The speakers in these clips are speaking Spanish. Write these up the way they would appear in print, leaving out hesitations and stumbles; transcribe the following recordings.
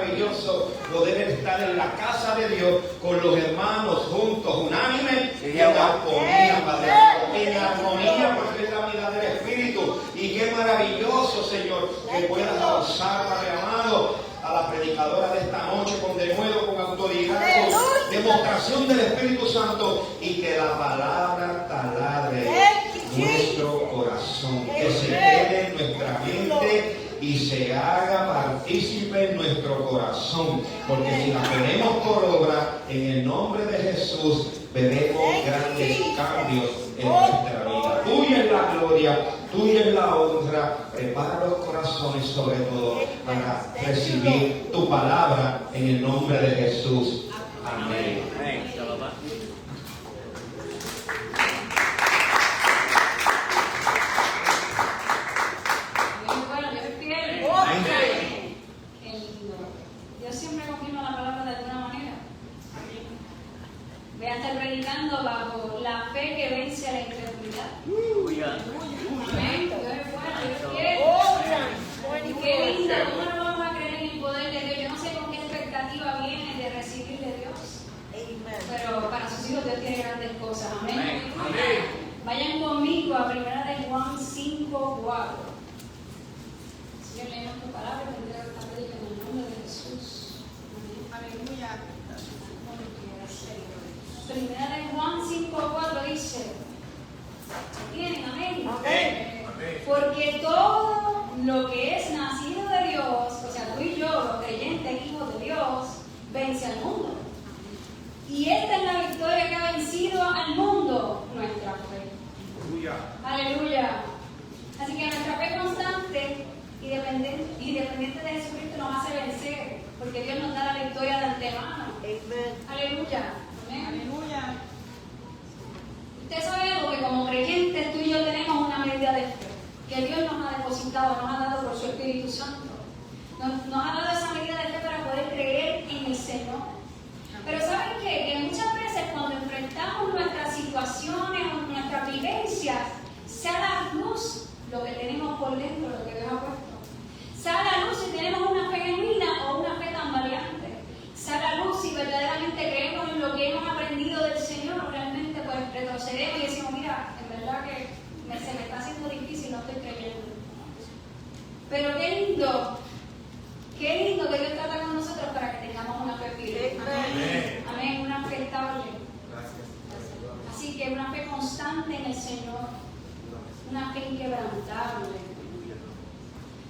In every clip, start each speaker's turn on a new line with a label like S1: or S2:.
S1: maravilloso poder estar en la casa de Dios con los hermanos juntos, unánimes y en armonía, Padre, en armonía, porque es la unidad del Espíritu. Y qué maravilloso, Señor, que puedas usar, Padre amado, a la predicadora de esta noche con denuedo, con autoridad, con demostración del Espíritu Santo, y que la palabra taladre nuestro corazón, que se quede en nuestra mente y se haga partícipe en nuestro corazón, porque si la ponemos por obra, en el nombre de Jesús veremos grandes cambios en nuestra vida. Tuya es la gloria, tuya es la honra. Prepara los corazones sobre todo para recibir tu palabra en el nombre de Jesús. Amén.
S2: Dios siempre confirma la palabra de alguna manera. Voy a estar predicando bajo la fe que vence a la incredulidad. Amén. Dios es bueno, Dios quiere. Qué lindo. ¿Cómo no vamos a creer en el poder de Dios? Yo no sé con qué expectativa viene de recibir de Dios. Pero para sus hijos Dios tiene grandes cosas. Amén. Vayan conmigo a 1 de Juan 5:4. Señor, leemos tu palabra y tendré esta predica en el nombre de Jesús. Amén. Aleluya. Primera de Juan 5:4 dice, ¿tienen? Amén. Porque todo lo que es nacido de Dios, o sea, tú y yo, los creyentes hijos de Dios, vence al mundo. Y esta es la victoria que ha vencido al mundo, nuestra fe. Aleluya. Así que nuestra fe constante y dependiente de Jesucristo nos hace vencer, porque Dios nos da la victoria de antemano. Aleluya. Amén. Aleluya. Usted sabe algo, que como creyentes tú y yo tenemos una medida de fe que Dios nos ha depositado, nos ha dado por su Espíritu Santo. Nos ha dado esa medida de fe para poder creer en el Señor. Pero ¿saben qué? Que muchas veces cuando enfrentamos nuestras situaciones o nuestras vivencias, sale a la luz lo que tenemos por dentro, lo que Dios ha puesto. Sale a la luz si tenemos una fe genuina o una fe tan variante. Sale a la luz si verdaderamente creemos en lo que hemos aprendido del Señor. Realmente pues retrocedemos y decimos, mira, en verdad que se me está haciendo difícil, no estoy creyendo. Pero qué lindo que Dios trata con nosotros para que tengamos una fe firme. Amén. Amén. Una fe estable. Así que una fe constante en el Señor. Una fe inquebrantable.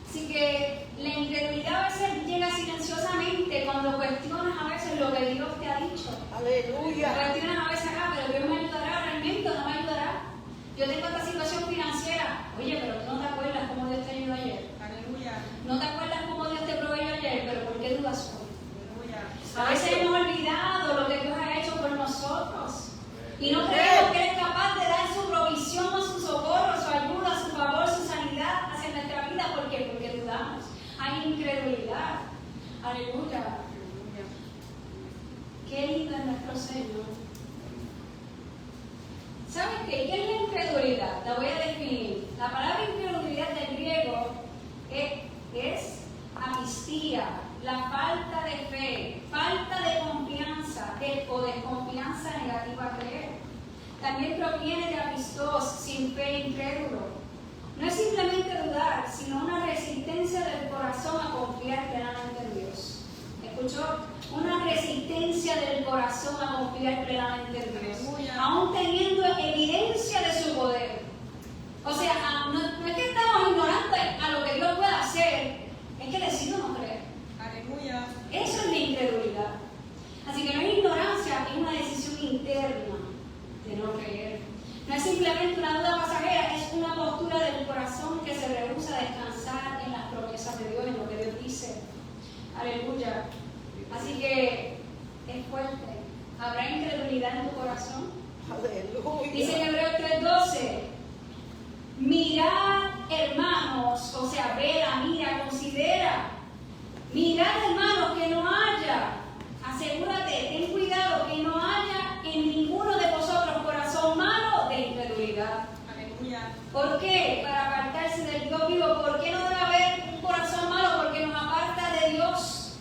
S2: Así que la incredulidad a veces llega silenciosamente cuando cuestionas a veces lo que Dios te ha dicho.
S3: Aleluya.
S2: Cuestionas a veces, pero Dios me ayudará, realmente no me ayudará. Yo tengo esta situación financiera. Oye, pero tú no te acuerdas cómo Dios te ayudó ayer. Aleluya. No te acuerdas cómo Dios te proveyó ayer, pero ¿por qué dudas hoy? Aleluya. A veces hemos olvidado lo que Dios ha hecho por nosotros. Y no creemos que Él es capaz de dar su provisión, su socorro, su ayuda, su favor, su sanidad hacia nuestra vida. ¿Por qué? Porque dudamos. Hay incredulidad. Aleluya. Qué lindo es nuestro Señor. ¿Saben qué? ¿Qué es la incredulidad? La voy a definir. La palabra incredulidad del griego es apistía, la falta de fe, falta de confianza o desconfianza negativa a creer. También proviene de apistos, sin fe, incrédulo. No es simplemente dudar, sino una resistencia del corazón a confiar plenamente en Dios. ¿Escuchó? Una resistencia del corazón a confiar plenamente en Dios, aún teniendo evidencia de su poder. O sea, no es que estamos ignorantes a lo que Dios puede hacer, es que decido no creer. Aleluya. Eso es la incredulidad. Así que no es ignorancia, es una decisión interna de no creer. No es simplemente una duda pasajera, es una postura del corazón que se rehúsa a descansar en las promesas de Dios, en lo que Dios dice. Aleluya. Así que es fuerte. ¿Habrá incredulidad en tu corazón? Aleluya. Dice en Hebreos 3:12, mirad, hermanos, o sea, vela, mira, considera. Mirad, hermanos, que no haya, asegúrate, ten cuidado, que no haya en ninguno de vosotros corazón malo de incredulidad. Aleluya. ¿Por qué? Para apartarse del Dios vivo. ¿Por qué no debe haber un corazón malo? Porque nos aparta de Dios.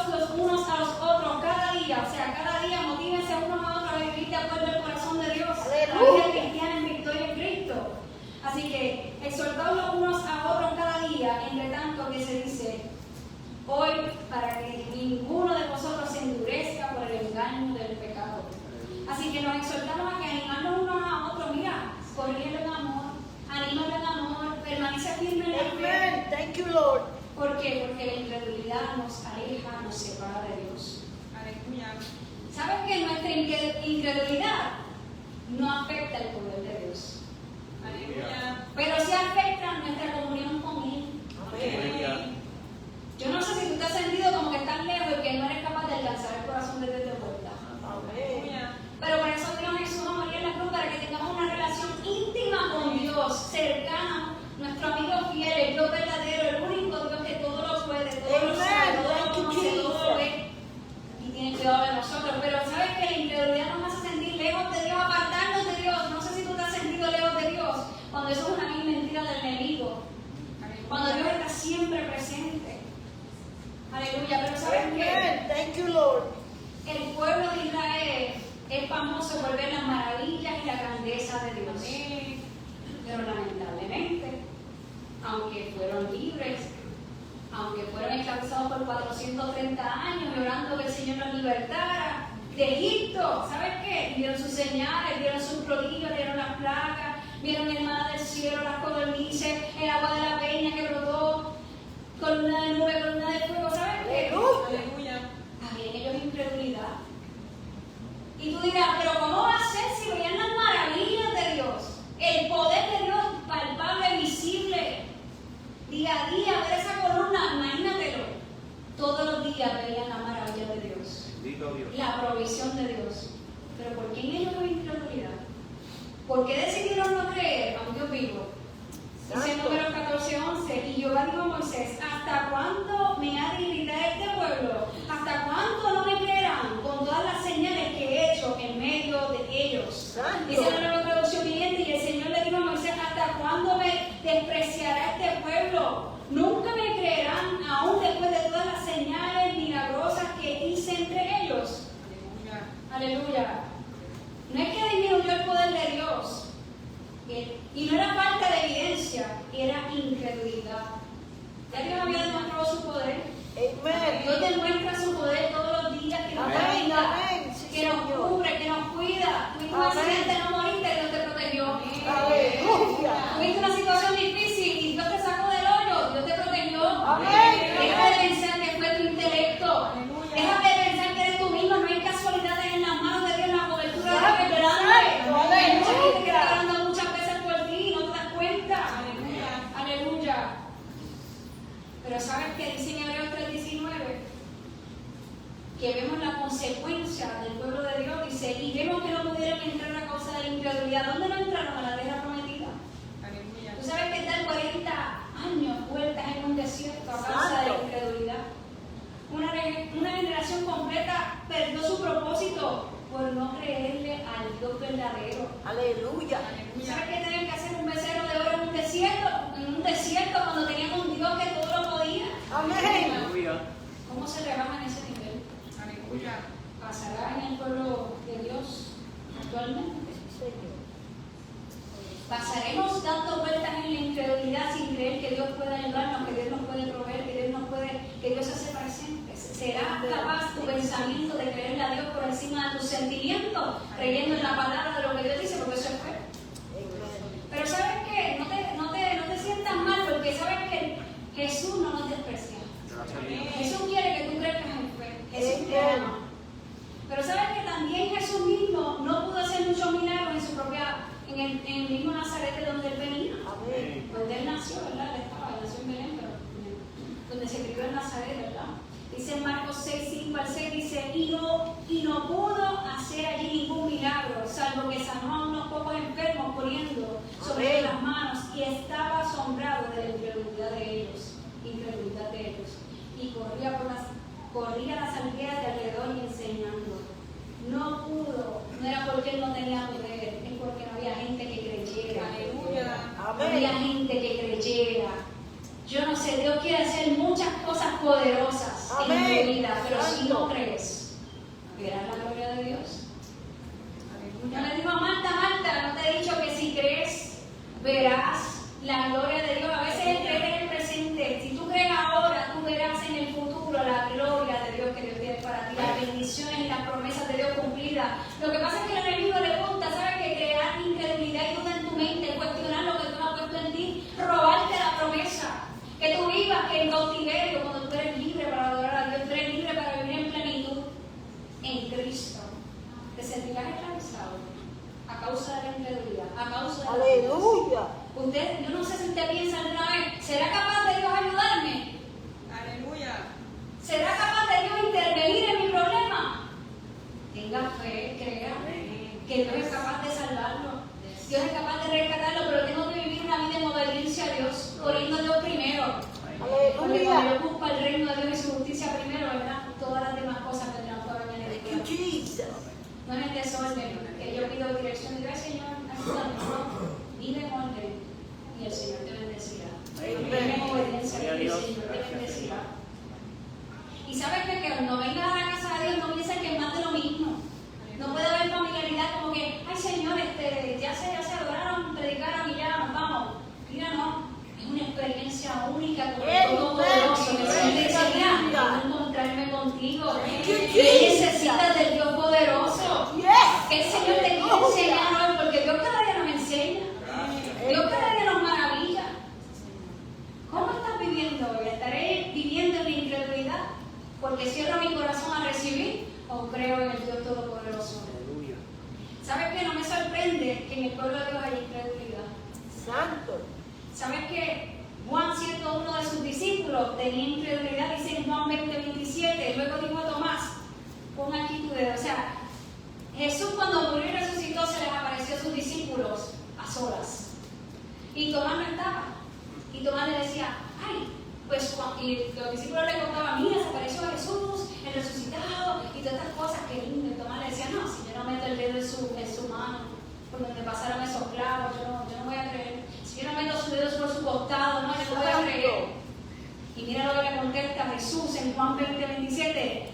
S2: exhortaos los unos a los otros cada día, o sea, cada día motívense unos a otros a vivir de acuerdo al corazón de Dios, la vida cristiana en victoria en Cristo. Así que exhortaos los unos a otros cada día, entre tanto que se dice hoy, para que ninguno de vosotros se endurezca por el engaño del pecado. Así que nos exhortamos a que animarnos unos a otros, mira, corriendo en amor, anímalo en amor, permanece firme en la fe.
S3: Thank you, Lord.
S2: ¿Por qué? Porque la incredulidad nos aleja, nos separa de Dios.
S4: Aleluya.
S2: ¿Sabes que nuestra incredulidad no afecta el poder de Dios?
S4: Aleluya.
S2: Pero sí afecta nuestra comunión con Él.
S4: Amén.
S2: Yo no sé si tú te has sentido como que estás lejos y que no eres capaz de alcanzar el corazón de Dios de vuelta.
S4: Aleluya.
S2: Pero por eso Dios Jesús nos moría en la cruz, para que tengamos una relación íntima con Dios, cercana, nuestro amigo fiel, el Dios verdadero, el único Dios que todo lo puede, todo lo sabe, todo lo conoce, todo lo ve. Y tiene cuidado de nosotros. Pero sabes que la incredulidad nos hace sentir lejos de Dios, apartarnos de Dios. No sé si tú te has sentido lejos de Dios, cuando eso es una vil mentira del enemigo. Cuando Dios está siempre presente. Aleluya. Pero ¿sabes qué?
S3: Thank you, Lord.
S2: El pueblo de Israel es famoso por ver las maravillas y la grandeza de Dios. Pero lamentablemente, aunque fueron libres, aunque fueron esclavizados por 430 años, llorando que el Señor los libertara de Egipto, ¿sabes qué? Vieron sus señales, vieron sus prodigios, vieron las plagas, vieron el maná del cielo, las codornices, el agua de la peña que brotó, columna de nube, columna de fuego, ¿sabes qué?
S4: Aleluya.
S2: También ellos incredulidad. Y tú dirás, pero ¿cómo va a ser si veían las maravillas de Dios? El poder de Dios palpable, visible, día a día, ver esa columna, imagínatelo. Todos los días veían la maravilla de Dios, la provisión de Dios. Pero ¿por qué en ellos no hay incredulidad? ¿Por qué decidieron no creer a un Dios vivo? Dice Números 14:11, y Jehová dijo a Moisés, ¿hasta cuándo me ha de irritar este pueblo? ¿Hasta cuándo no me creerán con todas las señales que he hecho en medio de ellos? Dice la nueva traducción viviente, y el Señor le dijo a Moisés, ¿hasta cuándo me despreciará este pueblo? Nunca me creerán aún después de todas las señales milagrosas que hice entre ellos. Aleluya. No es que disminuyó el poder de Dios. Y no era falta de evidencia, era incredulidad. Ya Dios había demostrado su poder. Dios demuestra su poder todos los días, que nos bendiga, que nos cubre, que nos cuida. Tuviste un accidente, no moriste, Dios te protegió. Tuviste una situación difícil y Dios te sacó del hoyo, Dios te protegió. Deja de pensar que fue tu intelecto. Deja de pensar que eres tú mismo, no hay casualidades en las manos de Dios, en la cobertura de Dios, ¿verdad? Hay mucha gente que está orando muchas veces por ti y no te das cuenta. Aleluya. Pero ¿sabes qué dice en Hebreos 3:19? Que vemos la consecuencia del pueblo de Dios, dice, y vemos que no pudieron entrar a causa de la incredulidad. ¿Dónde no entraron? A la tierra prometida. Tú sabes que están 40 años vueltas en un desierto a causa de la incredulidad. Una generación completa perdió su propósito por no creerle al Dios verdadero.
S3: Aleluya.
S2: ¿Sabes qué tenían que hacer un becerro de oro en un desierto? En un desierto cuando tenían un Dios que todo lo podía.
S3: Amén.
S2: ¿Cómo se rebaja en ese nivel?
S4: Aleluya.
S2: ¿Pasará en el pueblo de Dios actualmente? ¿Pasaremos dando vueltas en la incredulidad sin creer que Dios puede ayudarnos, que Dios nos puede proveer, que Dios se hace presente? ¿Será capaz tu pensamiento de creerle a Dios por encima de tus sentimientos, creyendo en la palabra de lo que Dios dice? Porque eso es fe. Pero ¿sabes qué? No te sientas mal, porque sabes que Jesús no nos desprecia. Jesús quiere que tú crezcas en fe. Jesús te ama. Pero ¿sabes que también Jesús mismo no pudo hacer muchos milagros en el mismo Nazaret de donde él venía? Donde él nació, ¿verdad? Él nació en Belén, pero donde se crió en Nazaret, ¿verdad? Dice en Marcos 6:5-6, dice, y no pudo hacer allí ningún milagro, salvo que sanó a unos pocos enfermos poniendo sobre las manos, y estaba asombrado de la incredulidad de ellos. Y corría las aldeas de alrededor y enseñando. No pudo, no era porque él no tenía poder, es porque no había gente que creyera.
S4: Aleluya.
S2: No había gente que creyera. Yo no sé, Dios quiere hacer muchas cosas poderosas en tu vida, pero si no crees, verás la gloria de Dios. Yo le digo a Marta, Marta, no te he dicho que si crees, verás la gloria de Dios. A veces es creer en el presente. Si tú crees ahora, tú verás en el futuro la gloria de Dios que Dios tiene para ti, las bendiciones y las promesas de Dios cumplidas. Lo que pasa es que el enemigo le gusta, ¿sabes? Que crear incredulidad y duda en tu mente, cuestionar lo que tú no has puesto en ti, robarte la promesa. Que tú vivas en cautiverio cuando tú eres libre para adorar a Dios, tú eres libre para vivir en plenitud en Cristo. Te sentirás esclavizado a causa de la incredulidad, a causa de la
S3: Aleluya.
S2: Usted, yo no sé si usted piensa alguna vez, ¿será capaz de Dios ayudarme?
S4: Aleluya.
S2: ¿Será capaz de Dios intervenir en mi problema? Tenga fe, crea que Dios es capaz de salvarlo. Dios es capaz de rescatarlo, pero tengo que vivir una vida en obediencia a Dios, poniendo a Dios primero. Porque cuando
S3: Aleluya.
S2: yo busco el reino de Dios y su justicia primero, ¿verdad? Todas las demás cosas vendrán por
S3: Thank you,
S2: añadidura.
S3: Jesus.
S2: No es el desorden, que yo pido dirección y digo, Señor, ayúdame, no, vive en orden y el Señor te bendecirá. Vive en obediencia y el Señor te bendecirá. Y sabes que cuando vengas a la casa de Dios no pienses que es más de lo mismo. No puede haber familiaridad como que, ay Señor, ya se adoraron, predicaron y ya nos vamos. Mira, no, es una experiencia única con el Todopoderoso. El Señor dice, mira, quiero encontrarme contigo. Necesitas del Dios poderoso. Que el Señor te quiere enseñar hoy, porque Dios cada día nos enseña. Dios cada día nos maravilla. ¿Cómo estás viviendo hoy? ¿Estaré viviendo en la incredulidad? Porque cierro mi corazón a recibir o creo en el Dios Todopoderoso. ¿Sabes qué? No me sorprende que en el pueblo de Dios haya incredulidad.
S3: Santo.
S2: ¿Sabes qué? Juan, siendo uno de sus discípulos, tenía incredulidad, dice en Juan 20:27. Luego dijo a Tomás, pon aquí tu dedo. O sea, Jesús cuando murió y resucitó se les apareció a sus discípulos a solas. Y Tomás no estaba. Y Tomás le decía, ay, pues, y los discípulos le contaban, mira, se apareció a Jesús, el resucitado, y todas estas cosas, que lindo. Y Tomás le decía, no, si yo no meto el dedo en su mano, por donde pasaron esos clavos, yo no voy a creer. Si yo no meto sus dedos por su costado, no, yo no voy a creer. Y mira lo que le contesta Jesús en Juan 20:27.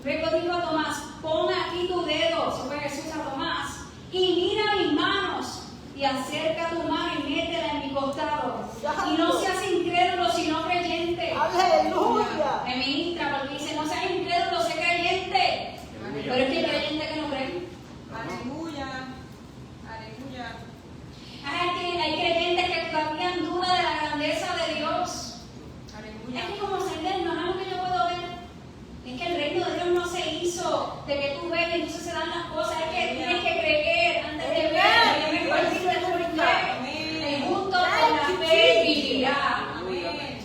S2: Luego dijo a Tomás, pon aquí tu dedo, se fue Jesús a Tomás, y mira mis manos, y acerca tu mano y métela en mi costado. Y no seas incrédulo, sino creyente.
S3: Aleluya.
S2: Me ministra porque dice, no seas incrédulo, sé creyente. Pero es que hay creyentes que no creen.
S4: Aleluya. Aleluya.
S2: Hay creyentes que todavía dudan de la grandeza de Dios.
S4: Aleluya.
S2: Es que como se ve, no es algo que yo puedo ver. Es que el reino de Dios no se hizo de que tú ves y entonces se dan las cosas. Es que tienes que creer antes de ver. Yo me partido de tu fe. El justo por la fe vivirá.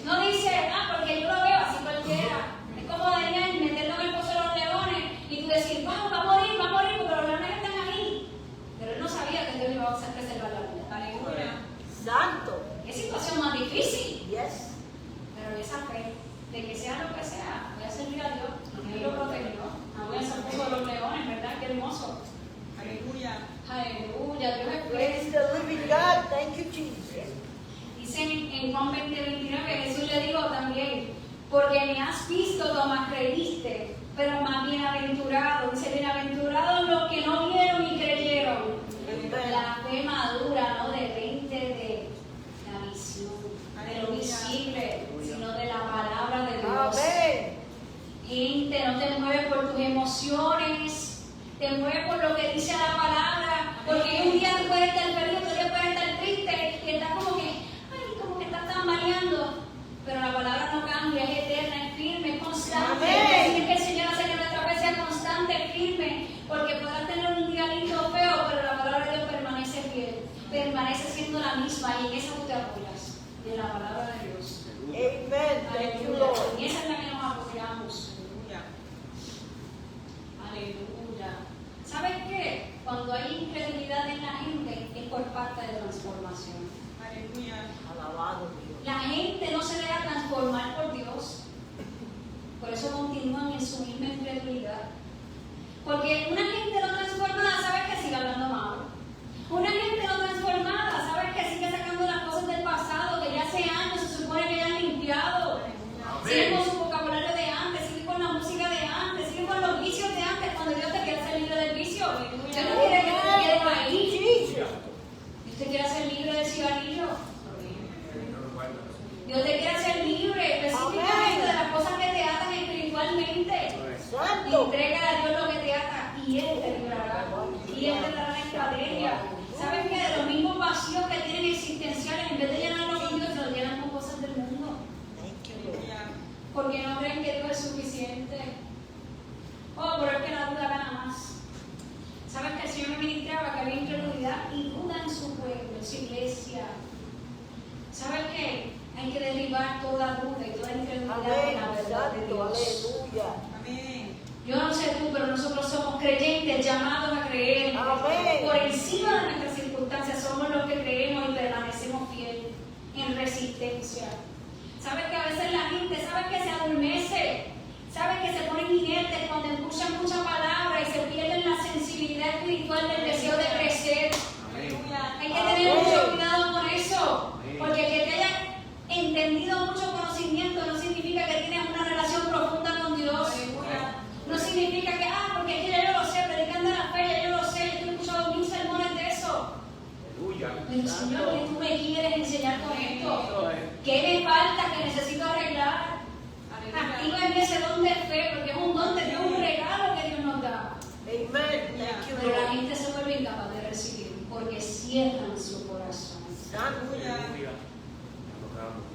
S2: No dice, porque yo lo veo así cualquiera. Es como Daniel meterlo en el pozo de los leones y tú decir, va a morir, porque los leones están ahí. Pero él no sabía que Dios le iba a hacer preservar la vida.
S4: Aleluya.
S3: Santo.
S2: ¿Qué situación más difícil?
S3: Yes.
S2: Pero esa fe, de que sea lo que sea, voy a servir a Dios, Dios lo protegió. No voy a ser poco de los leones, ¿verdad? Qué hermoso.
S4: Aleluya.
S2: Aleluya, Dios es
S3: Praise
S2: bueno.
S3: the living God. Thank you, Jesus.
S2: Dice en Juan 20:29, Jesús le dijo también, porque me has visto, Tomás, creíste, pero más bienaventurado. Dice, bienaventurados los que no vieron y creyeron. La fe madura, no depende de la visión, de lo visible, sino de la palabra de Dios.
S3: Amén.
S2: Gente, no te mueves por tus emociones, te mueves por lo que dice la palabra, porque un día tú puedes estar feliz, otro día puedes estar triste, y estás como que estás tambaleando, pero la palabra no cambia, es eterna, es firme, es constante.
S3: Amén.
S2: Así que el Señor hace que nuestra fe sea constante, firme, porque podrás tener un día lindo o feo, pero la palabra de Dios permanece fiel, permanece siendo la misma, y en esa tú te apoyas, en la palabra de Dios.
S3: Amen. Thank you,
S2: Aleluya.
S3: Lord.
S2: Y esa es la que nos apoyamos.
S4: Aleluya.
S2: Aleluya. ¿Sabes qué? Cuando hay incredulidad en la gente es por falta de transformación.
S4: Aleluya.
S3: Alabado Dios.
S2: La gente no se deja transformar por Dios. Por eso continúan en su misma incredulidad. Porque una gente no transformada, ¿sabes que sigue hablando mal? Una gente no transformada, ¿sabes que sigue sacando las cosas del pasado, que ya hace años se supone que ya han limpiado?
S3: Santo.
S2: Entrega a Dios lo que te ata y Él te librará. Y Él te dará la estrategia. ¿Saben qué? De los mismos vacíos que tienen existenciales, en vez de llenarlo con Dios, los llenan con cosas del mundo.
S4: Aleluya.
S2: Porque no creen que Dios es suficiente. Oh, pero es que la duda gana más. ¿Saben que el Señor me ministraba que había incredulidad y duda en su pueblo, en su iglesia? ¿Saben qué? Hay que derribar toda duda y toda incredulidad
S3: Amén.
S2: en la verdad de
S3: Santo.
S2: Dios.
S3: Aleluya.
S4: Amén.
S2: Yo no sé tú, pero nosotros somos creyentes llamados a creer.
S3: Amén.
S2: Por encima de nuestras circunstancias somos los que creemos y permanecemos fieles en resistencia. ¿Sabes que a veces la gente, ¿sabes que se adormece? ¿Sabes que se ponen inertes cuando escuchan mucha palabra y se pierden la sensibilidad espiritual del deseo de crecer?
S4: Aleluya.
S2: Hay que tener mucho cuidado con eso, porque que te haya entendido mucho conocimiento no significa que tienes una relación profunda con Dios.
S4: Aleluya.
S2: No significa que, porque es que ya yo lo sé, predicando la fe, ya yo lo sé, yo he escuchado 1000 sermones de eso. Pero Señor, ¿qué tú me quieres enseñar con esto? ¿Qué me falta que necesito arreglar? Activa en mí ese don de fe, porque es un don de Dios, un regalo que Dios nos da.
S3: Amen. Thank you,
S2: Pero la
S3: Lord.
S2: gente se vuelve incapaz de recibir, porque cierran su corazón.
S4: Aleluya.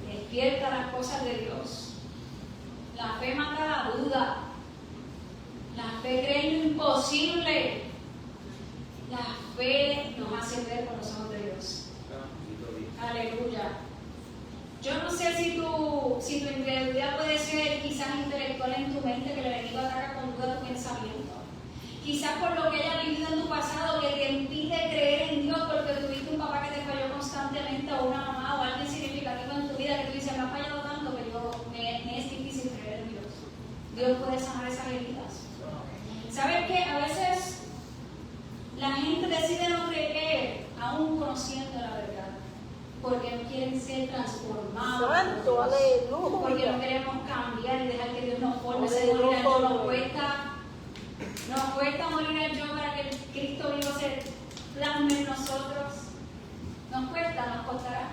S2: Despierta las cosas de Dios. La fe mata la duda. La fe cree en lo imposible. La fe nos hace ver con los ojos de Dios. Aleluya. Yo no sé si tu incredulidad puede ser quizás intelectual en tu mente, que el enemigo ataca con duda tu pensamiento. Quizás por lo que hayas vivido en tu pasado que te impide creer en Dios porque tuviste un papá que te falló constantemente o una mamá o alguien significativo en tu vida que tú dices, me ha fallado tanto que me es difícil creer en Dios. Dios puede sanar esas heridas. ¿Sabes qué? A veces la gente decide no creer aún conociendo la verdad porque no quieren ser transformados.
S3: Santo.
S2: por Dios. Porque no
S3: Aleluya.
S2: queremos cambiar y dejar que Dios nos forme. Ese
S3: Aleluya.
S2: morir al yo nos cuesta morir al yo para que el Cristo vivo se plasme en nosotros. Nos cuesta, nos costará.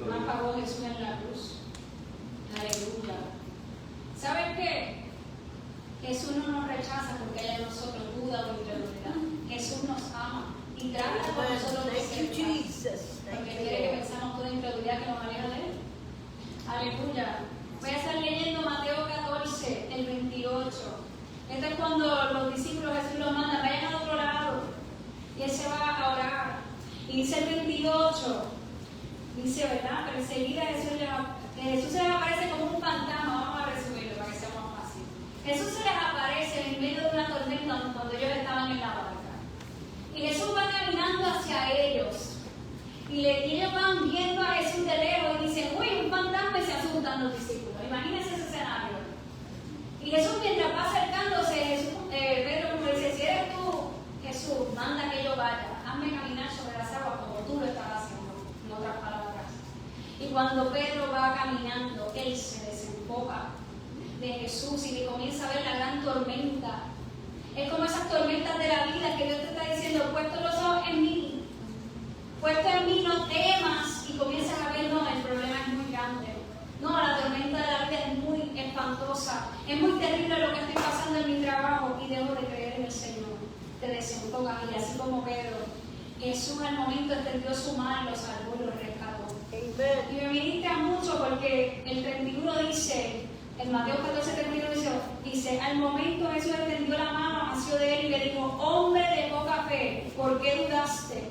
S2: Nos pagó Jesús en la cruz. Aleluya. ¿Sabes qué? Jesús no nos rechaza porque haya en nosotros duda o incredulidad. Jesús nos ama y trata con nosotros de
S3: Thank you,
S2: ser paz.
S3: Jesus.
S2: Porque
S3: Thank
S2: quiere que
S3: you,
S2: pensamos toda incredulidad que nos aleja de Él. Aleluya. Voy a estar leyendo Mateo 14, el 28. Esto es cuando los discípulos Jesús los manda, vayan al otro lado. Y Él se va a orar. Y dice el 28, dice, ¿verdad? Pero enseguida Jesús se les aparece como un fantasma. Vamos a resumirlo para que sea más fácil. Jesús se les aparece en medio de una tormenta cuando ellos estaban en la barca. Y Jesús va caminando hacia ellos. Y ellos van viendo a Jesús de lejos y dicen, uy, un fantasma, y se asustan los discípulos. Imagínense ese escenario. Y Jesús, mientras va acercándose, Pedro como dice, si eres tú, Jesús, manda que yo vaya. Hazme caminar sobre las aguas como tú lo estabas haciendo, en otras palabras. Y cuando Pedro va caminando, él se desenfoca de Jesús y le comienza a ver la gran tormenta. Es como esas tormentas de la vida que Dios te está diciendo, puesto los ojos en mí. Puesto en mí, no temas, y comienzas a ver, no, el problema es muy grande. No, la tormenta de la vida es muy espantosa. Es muy terrible lo que estoy pasando en mi trabajo y debo de creer en el Señor. Te desenfocas y así como Pedro, Jesús al momento extendió su mano y lo salvó y lo rescató.
S3: Amen.
S2: Y me ministra mucho porque el 31 dice, en Mateo 14, 31 dice, al momento Jesús extendió la mano, asió de él y le dijo, hombre de poca fe, ¿por qué dudaste?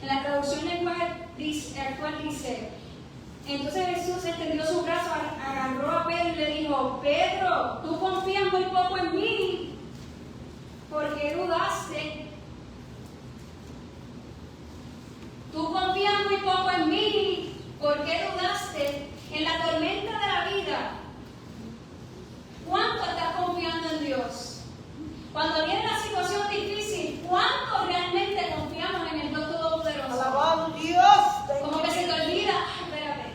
S2: En la traducción actual dice, entonces Jesús extendió su brazo, agarró a Pedro y le dijo, Pedro, tú confías muy poco en mí, ¿por qué dudaste? Tú confías muy poco en mí, ¿por qué dudaste? En la tormenta de la vida, ¿cuánto estás confiando en Dios? Cuando viene la situación difícil, ¿cuánto realmente confiamos en el Dios Todopoderoso?
S3: Alabado Dios. Thank
S2: Como que
S3: you.
S2: se te olvida, espérate,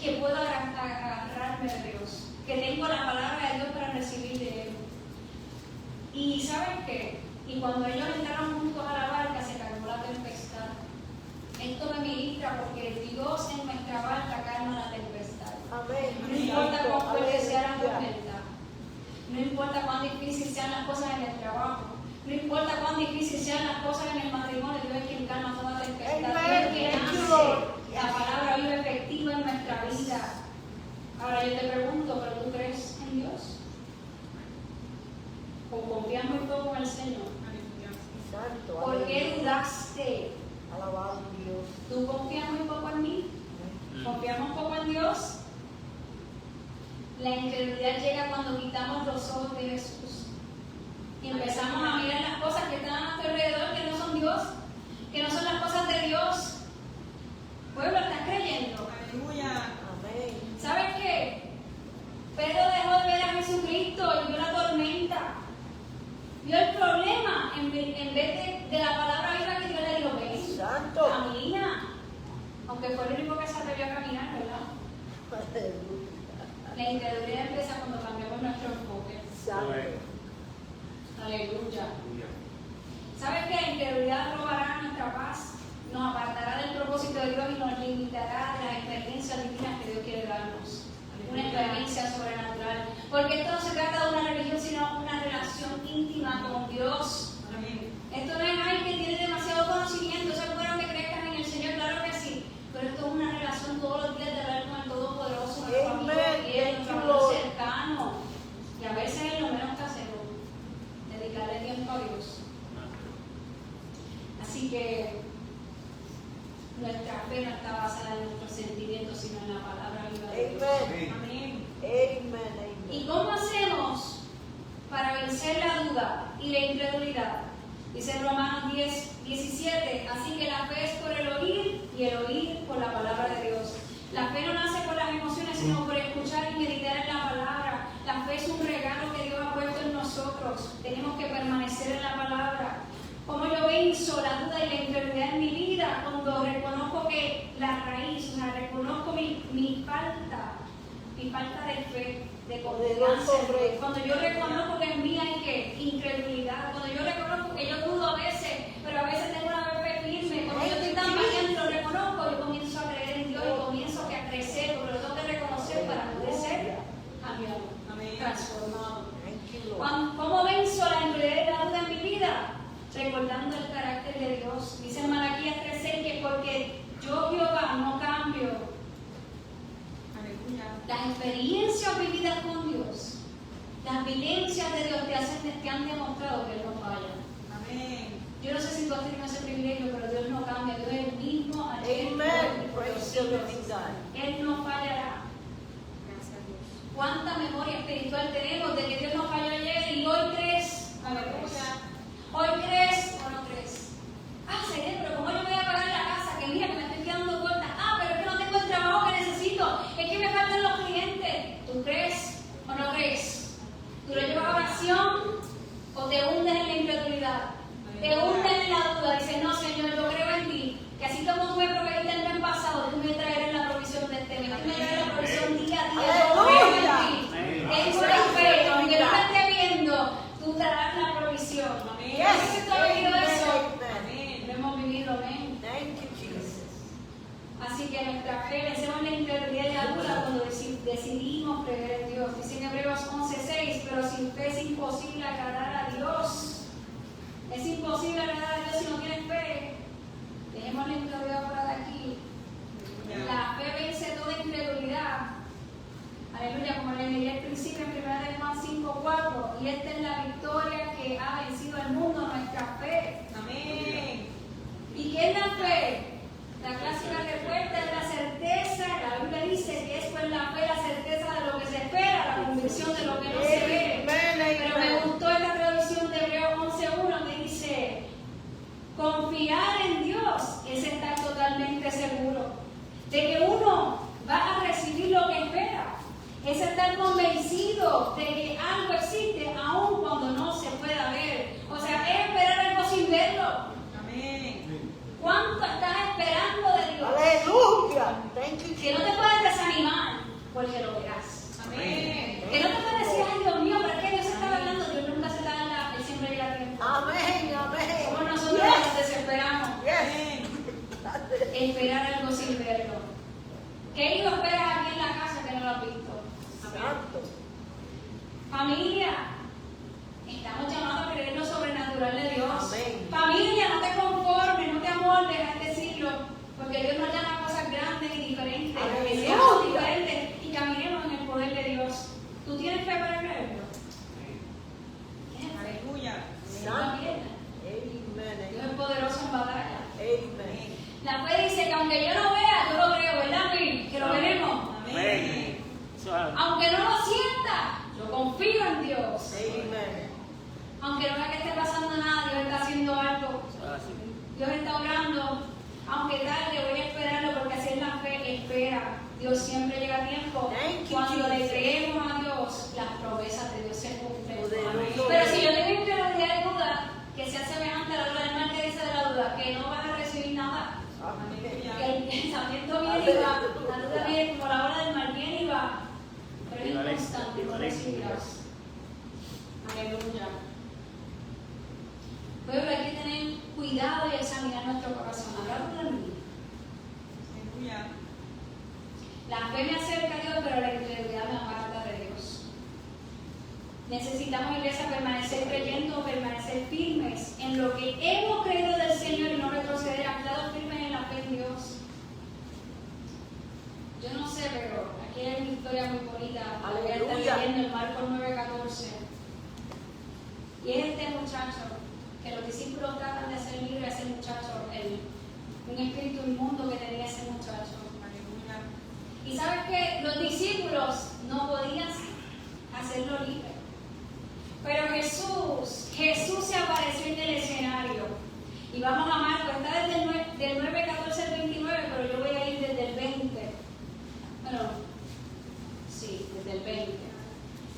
S2: que puedo agarrarme de Dios, que tengo la palabra de Dios para recibir de Él. Y ¿saben qué? Y cuando ellos entraron juntos a la barca, se calmó la tempestad. Esto me ministra porque Dios en nuestra barca calma la tempestad.
S3: Amén.
S2: No importa cuán fuerte sea la
S3: Aleluya.
S2: tormenta. No cuán difícil sean las cosas en el matrimonio, Dios es quien calma toda tempestad. Dios
S3: Amen.
S2: es quien
S3: Thank you,
S2: hace
S3: Lord.
S2: la palabra viva efectiva en nuestra vida. Ahora yo te pregunto, ¿pero tú crees en Dios? ¿O confías muy poco en el Señor?
S4: Aleluya.
S3: Santo,
S2: ¿Por qué
S3: aleluya.
S2: dudaste?
S3: Alabado Dios.
S2: ¿Tú confías muy poco en mí? ¿Confiamos poco en Dios? La incredulidad llega cuando quitamos los ojos de Jesús y empezamos a mirar las cosas que están a nuestro alrededor, que no son Dios, que no son las cosas de Dios. Pueblo, ¿estás creyendo?
S4: Aleluya.
S3: Amén.
S2: ¿Sabes qué? Pedro dejó de ver a Jesucristo y vio la tormenta. Vio el problema en vez de la palabra viva que Dios le dijo, ven,
S3: Santo.
S2: camina. Aunque fue el único que se atrevió a caminar, ¿verdad?
S3: Aleluya.
S2: La incredulidad empieza cuando cambiamos nuestro enfoque.
S3: Santo.
S2: Aleluya. ¿Sabes que la incredulidad robará nuestra paz? Nos apartará del propósito de Dios y nos limitará de las experiencias divinas que Dios quiere darnos. Una experiencia sobrenatural. Porque esto no se trata de una religión, sino una relación íntima con Dios.
S4: Amén.
S2: Esto no es alguien que tiene demasiado conocimiento. Eso es bueno que crezcan en el Señor, claro que sí. Pero esto es una relación todos los días de hablar con el Todopoderoso, nuestro amigo fiel, nuestro amigo cercano. Y a veces es lo menos que hacemos, dedicarle tiempo a Dios. Así que nuestra fe no está basada en nuestros sentimientos, sino en la palabra viva de Dios.
S3: Amen.
S4: Amén.
S3: Amen.
S2: ¿Y
S3: Amen.
S2: cómo hacemos para vencer la duda y la incredulidad? Dice Romanos 10:17, así que la fe es por el oír y el oír por la palabra de Dios. La fe no nace por las emociones, sino por escuchar y meditar en la palabra. La fe es un regalo que Dios ha puesto en nosotros. Tenemos que permanecer en la palabra. ¿Cómo yo venzo la duda y la incredulidad en mi vida? Cuando reconozco que la raíz, o sea, reconozco mi falta de fe, de confianza. Cuando yo reconozco que en mí hay que incredulidad, cuando yo reconozco que yo dudo a veces, pero a veces tengo una fe firme, cuando yo estoy tan valiente, lo reconozco, yo comienzo a creer en Dios y comienzo a crecer, porque lo tengo que reconocer para poder ser cambiado, transformado.
S3: Thank you, Lord.
S2: ¿Cómo venzo la incredulidad y la duda en mi vida? Recordando el carácter de Dios. Dice en Malaquías 3:6 que porque yo Jehová no cambio.
S4: Aleluya.
S2: Las experiencias vividas con Dios, las vivencias de Dios te han demostrado que Él no falla.
S4: Amén.
S2: Yo no sé si tú has tenido ese privilegio, pero Dios no cambia. Dios es el mismo ayer,
S3: Amen.
S2: hoy y por los
S3: Praise the
S2: siglos.
S3: living God.
S2: Él no fallará.
S4: Gracias a Dios.
S2: ¿Cuánta memoria espiritual tenemos de que Dios no falló ayer y hoy crees?
S4: Aleluya.
S2: ¿Hoy crees o no crees? Ah, Señor, pero ¿cómo yo voy a pagar la casa? Que mira, que me estoy quedando corta. Ah, pero es que no tengo el trabajo que necesito. Es que me faltan los clientes. ¿Tú crees o no crees? ¿Tú lo llevas a acción o te hundes en la incredulidad? Te hundes en la duda. Dices, no, Señor, yo creo en ti. Que así como tú me proveíste el mes pasado, tú me traerás la provisión de este mes. Tú me traerás la provisión día a día. Yo creo en ti. Tengo la fe, aunque no la esté viendo, tú darás la provisión.
S4: Amén.
S2: ¿No sé si tú has vivido eso?
S3: Amen.
S4: Amén.
S2: Lo hemos vivido, amén.
S3: Thank you, Jesus.
S2: Así que nuestra fe, vencemos la incredulidad y la duda cuando decidimos creer en Dios. Dice en Hebreos 11:6, pero sin fe es imposible agradar a Dios. Es imposible agradar a Dios si no tienes fe. Dejemos la incredulidad fuera de aquí. La fe vence toda incredulidad. Aleluya, como le leí al principio en 1 de Juan 5:4. Y esta es la victoria que ha vencido al mundo, nuestra fe.
S4: Amén.
S2: ¿Y qué es la fe? La clásica respuesta es la certeza. La Biblia dice que es pues la fe, la certeza de lo que se espera, la convicción de lo que no se ve. Pero me gustó esta traducción de Hebreos 11:1 que dice: confiar en Dios es estar totalmente seguro de que uno va a recibir lo que espera. Es estar convencido de que algo existe aun cuando no se pueda ver. O sea, es esperar algo sin verlo.
S4: Amén.
S2: ¿Cuánto estás esperando de Dios?
S3: Aleluya. Thank you,
S2: Que no te
S3: Jesus.
S2: puedes desanimar porque lo verás.
S4: Amén.
S2: Que no te puedes decir, ay Dios mío, pero es que Dios está hablando. Dios nunca se tarda, Él siempre llega a tiempo.
S3: Amén. Amén.
S2: Somos nosotros los que desesperamos.
S3: Yes.
S4: Amén.
S2: Esperar algo sin verlo. ¿Qué hijo esperas aquí en la casa que no lo has visto?
S3: Santo.
S2: Familia, estamos llamados a creer lo sobrenatural de Dios.
S3: Amén.
S2: Porque Dios nos llama a cosas grandes y diferentes, que
S3: Aleluya.
S2: seamos diferentes y caminemos en el poder de Dios. ¿Tú tienes fe para creerlo? ¿Tienes fe?
S4: Aleluya.
S2: No tienes.
S3: Amen.
S2: Dios es poderoso en batalla.
S3: Amen.
S2: La fe dice que aunque yo no vea, yo lo creo, ¿verdad, Pi? Que lo veremos.
S4: Amén.
S2: Aunque no lo sienta, yo confío en Dios.
S3: Amen.
S2: Aunque no vea que esté pasando nada, Dios está haciendo algo. Dios está orando. Aunque tarde, voy a esperarlo porque así es la fe, espera. Dios siempre llega a tiempo.
S3: Thank you,
S2: Cuando le
S3: Jesus.
S2: creemos a Dios, las promesas de Dios se cumplen.
S3: Poderoso.
S2: Pero si yo tengo incredulidad de duda, que sea semejante a la duda del mal que dice de la duda, que no vas a recibir nada. Que el pensamiento viene y va, la duda viene como la hora del mal, viene y va. Pero es inconstante, no recibirás. Aleluya. Pueblo, hay que tener cuidado y examinar nuestro corazón. Hablamos de mí.
S4: Aleluya.
S2: La fe me acerca a Dios, pero la incredulidad me aparta de Dios. Necesitamos, iglesia, permanecer creyendo, permanecer firmes en lo que hemos creído del Señor y no retroceder, anclados firmes en la fe en Dios. Yo no sé, pero aquí hay una historia muy bonita. Voy a estar
S3: Aleluya.
S2: leyendo en Marcos 9:14. Y es este muchacho que los discípulos tratan de hacer libre a ese muchacho, un espíritu inmundo que tenía ese muchacho.
S4: Aleluya.
S2: Y sabes que los discípulos no podían hacerlo libre. Pero Jesús se apareció en el escenario. Y vamos a Marcos, está desde del 9:14 al 29, pero yo voy a ir desde el 20. Bueno, sí, desde el 20.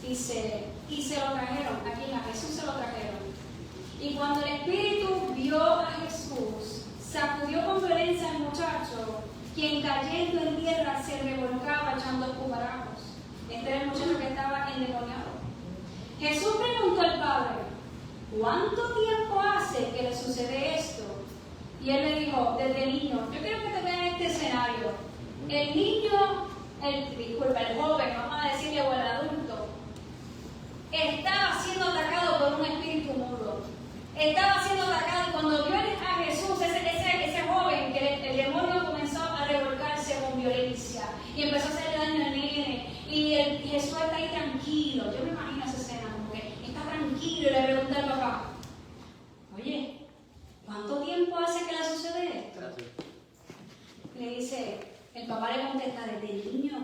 S2: Dice, y se lo trajeron, aquí a Jesús se lo trajeron. Y cuando el espíritu vio a Jesús, sacudió con violencia al muchacho, quien cayendo en tierra se revolcaba echando espumarajos. Este era el muchacho que estaba endemoniado. Jesús preguntó al padre, ¿cuánto tiempo hace que le sucede esto? Y él le dijo, desde niño. Yo quiero que te vean este escenario. El niño, el joven, vamos a decirle, o el adulto, estaba siendo atacado por un espíritu mudo. Estaba siendo atacado y cuando vio a Jesús, ese joven, que el demonio comenzó a revolcarse con violencia y empezó a hacerle daño al nene. Y Jesús está ahí tranquilo. Yo me imagino esa escena como que está tranquilo y le pregunta al papá, oye, ¿cuánto tiempo hace que le sucede esto? Le dice, el papá le contesta, desde niño.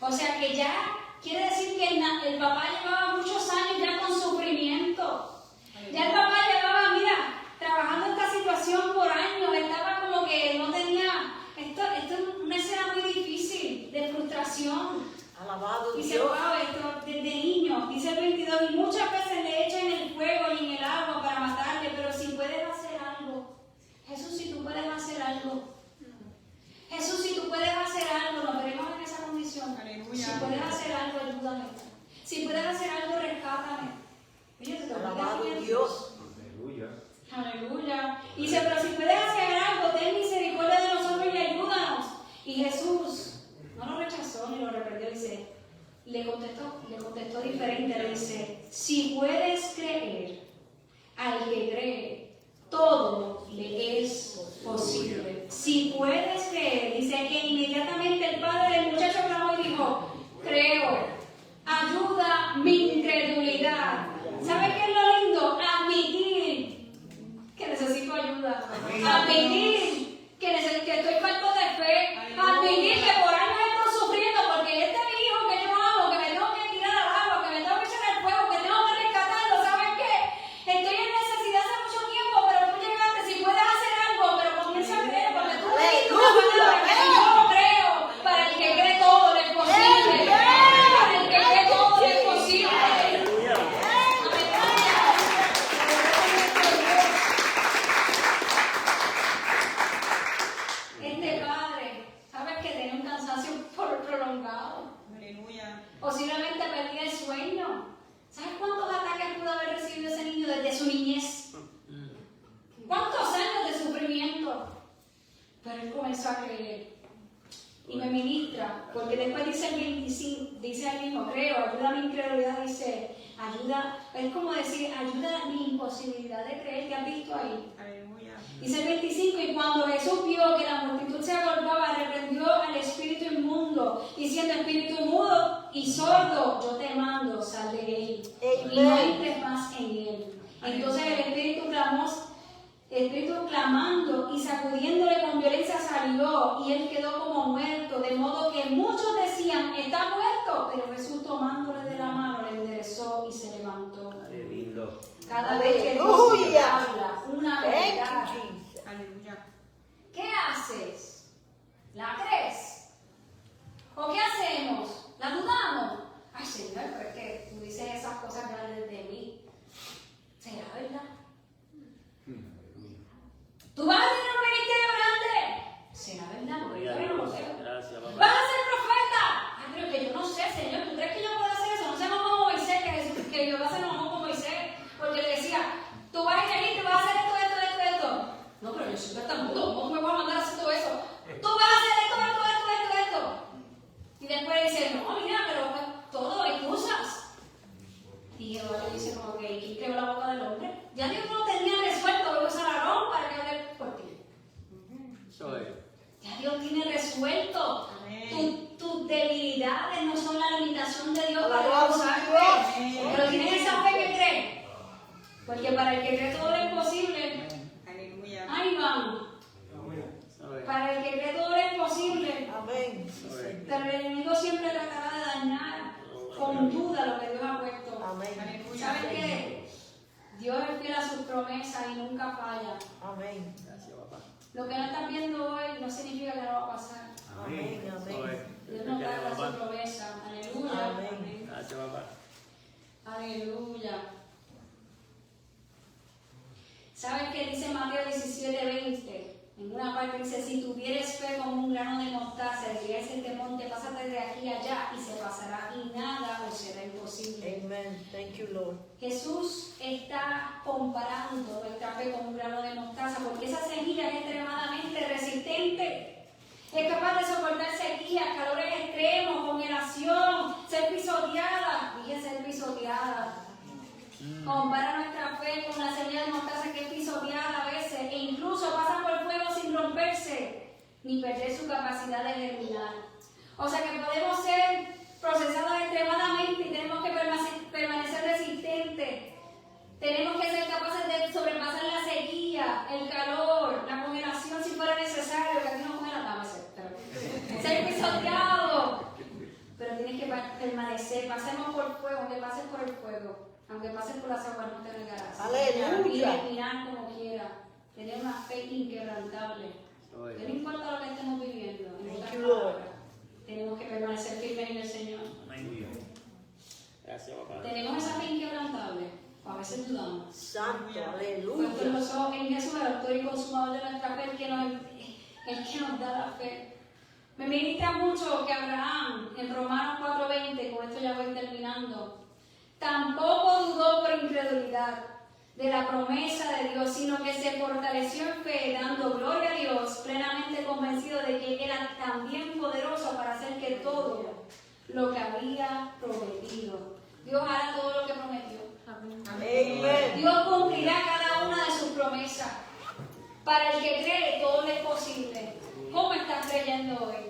S2: O sea que ya quiere decir que el papá llevaba muchos años ya con sufrimiento. Ya el papá llevaba, mira, trabajando esta situación por años, estaba como que no tenía, esto es una escena muy difícil, de frustración.
S3: Alabado
S2: Dice,
S3: Dios.
S2: wow, esto desde niño, dice el 22, y muchas veces le echan en el fuego y en el agua para matarle, pero si puedes hacer algo, Jesús, si tú puedes hacer algo, Jesús, si tú puedes hacer algo, nos veremos en esa condición.
S4: Aleluya.
S2: Si puedes hacer algo, ayúdame. Si puedes hacer algo, rescátame. Oye, te
S3: Alabado
S2: olvidas
S3: Dios.
S1: Aleluya.
S2: Aleluya. Y dice, pero si puedes hacer algo, ten misericordia de nosotros y ayúdanos. Y Jesús no lo rechazó ni lo reprendió, dice, le contestó diferente, le dice, si puedes creer, al que cree, todo le es posible. Si puedes creer, dice que inmediatamente el padre del muchacho clamó y dijo, creo, ayuda mi incredulidad. ¿Sabes qué es lo lindo? Admitir que necesito ayuda. Admitir que estoy falto de fe. Admitir que por años estoy sufriendo porque este es mi hijo que yo amo, que me tengo que tirar al agua, que me tengo que echar al fuego, que tengo que rescatarlo. ¿Sabes qué? Estoy en necesidad hace mucho tiempo, pero tú llegaste. Si puedes hacer algo, pero comienza a creer, porque tú me dijiste una palabra que si yo lo creo, para el que cree todo le es posible. Para el que cree todo le es posible. después dice el 25, dice el mismo, creo, ayuda a mi incredulidad, dice, ayuda, es como decir, ayuda a mi imposibilidad de creer, ¿te has visto ahí?
S4: Aleluya.
S2: Dice el 25, y cuando Jesús vio que la multitud se agolpaba, reprendió al espíritu inmundo, diciendo, espíritu mudo y sordo, yo te mando, sal de él, y no entres más en él. Entonces el espíritu clamando y sacudiéndole con violencia salió, y él quedó como muerto, de modo que muchos decían, está muerto, pero Jesús tomándole de la mano le enderezó y se levantó.
S1: Qué lindo.
S2: Cada vez que Dios habla una
S3: Thank
S2: verdad,
S3: you, Jesus.
S4: Aleluya.
S2: ¿qué haces? ¿La crees? ¿O qué hacemos? ¿La dudamos? Ay, Señor, pero es que tú dices esas cosas grandes de mí. ¿Será verdad? ¿Tú vas a tener un ministerio grande? ¿Será verdad? Porque yo no lo sé.
S5: Gracias, papá.
S2: ¿Vas a ser profeta? Ay, pero que yo no sé, Señor. ¿Tú crees que yo puedo hacer eso? No seamos como Moisés, que yo voy a ser como Moisés. Porque le decía, tú vas a ir allí, tú vas a hacer esto. No, pero yo soy tartamudo. ¿Cómo me voy a mandar a hacer todo eso? Tú vas a hacer esto. Y después dice, no, mira, pero todo, excusas. Y Jehová le dice como que, ¿quién creó la boca del hombre? Ya Dios no lo tenía resuelto, voy a usar a Aarón para que hable por ti.
S5: Eso es.
S2: Ya Dios tiene resuelto.
S4: Amén.
S2: Tus debilidades no son la limitación de Dios para
S3: Alabado
S2: usarte.
S3: Dios.
S2: Pero tienes esa fe que cree. Porque para el que cree todo es posible.
S4: Aleluya.
S2: Ahí van.
S5: Eso es.
S2: Para el que cree todo es posible.
S3: Amén.
S2: Pero el enemigo siempre tratará de dañar con duda lo que Dios ha puesto.
S3: Amén.
S2: ¿Saben qué? Dios es fiel a sus promesas y nunca falla.
S3: Amén.
S5: Gracias, papá.
S2: Lo que no estás viendo hoy no significa que no va a pasar.
S3: Amén.
S5: Eso
S3: Amén.
S5: es.
S2: Dios nos
S5: Gracias,
S2: da su
S5: papá.
S2: promesa. Aleluya.
S3: Amén.
S5: Gracias, papá.
S2: Aleluya. ¿Sabes qué dice Mateo 17:20? En una parte dice, si tuvieres fe como un grano de mostaza, dirías este monte, pásate de aquí a allá y se pasará y nada os será imposible.
S3: Amen. Thank you, Lord.
S2: Jesús está comparando nuestra fe con un grano de mostaza porque esa semilla es extremadamente resistente. Es capaz de soportar sequías, calores extremos, congelación, ser pisoteada. Dije ser pisoteada. Compara nuestra fe con la semilla de mostaza que es pisoteada a veces e incluso pasa por fuego sin romperse ni perder su capacidad de germinar. O sea que podemos ser procesados extremadamente y tenemos que permanecer resistentes. Tenemos que ser capaces de sobrepasar la sequía, el calor, la congelación si fuera necesario, que aquí no congela, ser pisoteado. Pero tienes que permanecer, pasemos por fuego, aunque pases por el fuego. Aunque pases por las aguas no te negarás.
S3: Aleluya.
S2: Y terminar como quiera. Tener una fe inquebrantable. Que no importa lo que estemos viviendo. En otras
S3: Thank you, Lord.
S2: palabras, tenemos que permanecer firmes en el Señor.
S5: Amén. Gracias, papá.
S2: Tenemos esa fe inquebrantable. O a veces dudamos.
S3: Santo.
S2: Puestos
S3: Aleluya.
S2: los ojos en Jesús, el autor y consumador de nuestra fe, el que nos da la fe. Me ministra mucho que Abraham, en Romanos 4:20, con esto ya voy terminando, tampoco dudó por incredulidad de la promesa de Dios, sino que se fortaleció en fe, dando gloria a Dios, plenamente convencido de que Él era también poderoso para hacer que todo lo que había prometido. Dios hará todo lo que prometió.
S3: Amén.
S2: Dios cumplirá cada una de sus promesas. Para el que cree, todo es posible. ¿Cómo estás creyendo hoy?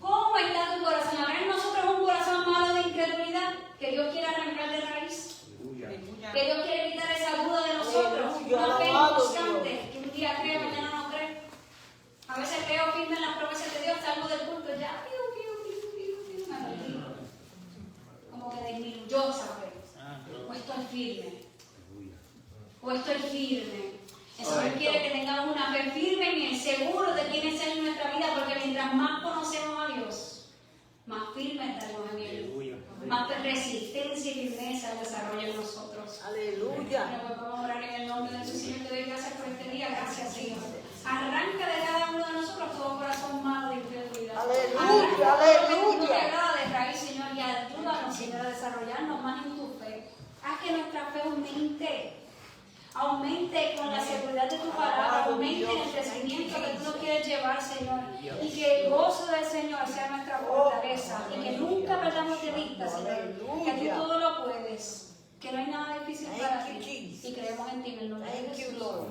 S2: ¿Cómo está tu corazón? ¿Habrá en nosotros un corazón malo de incredulidad que Dios quiere arrancar de raíz?
S4: Aleluya.
S2: Que Dios quiere quitar esa duda de nosotros.
S3: Aleluya,
S2: Una fe
S3: alabado
S2: constante, que un día cree, mañana no cree. A veces creo firme en las promesas de Dios, salgo del culto ya, me perdí. Como que disminuyó esa fe. O estoy firme. O estoy firme. El Señor quiere que tengamos una fe firme en Él, seguro de quién es Él en nuestra vida, porque mientras más conocemos a Dios, más firme estaremos en Él.
S5: Aleluya.
S2: Más resistencia y firmeza desarrolla en nosotros.
S3: Aleluya.
S2: Bueno, pues vamos a orar en el nombre de su Señor. Te doy gracias por este día. Gracias, Señor. Arranca de cada uno de nosotros todo corazón malo de incredulidad.
S3: Aleluya,
S2: Arranca todo lo que no te
S3: aleluya.
S2: agrada de raíz, Señor, y ayúdanos, Señor, a desarrollarnos más en tu fe. Haz que nuestra fe aumente con la seguridad de tu palabra, aumente en el crecimiento que tú nos quieres llevar, Señor, y que el gozo del Señor sea nuestra perdamos de vista, Señor, que tú todo lo puedes, que no hay nada difícil para ti. Y creemos en ti en el nombre de
S3: Thank you,
S2: Jesús.
S3: Lord.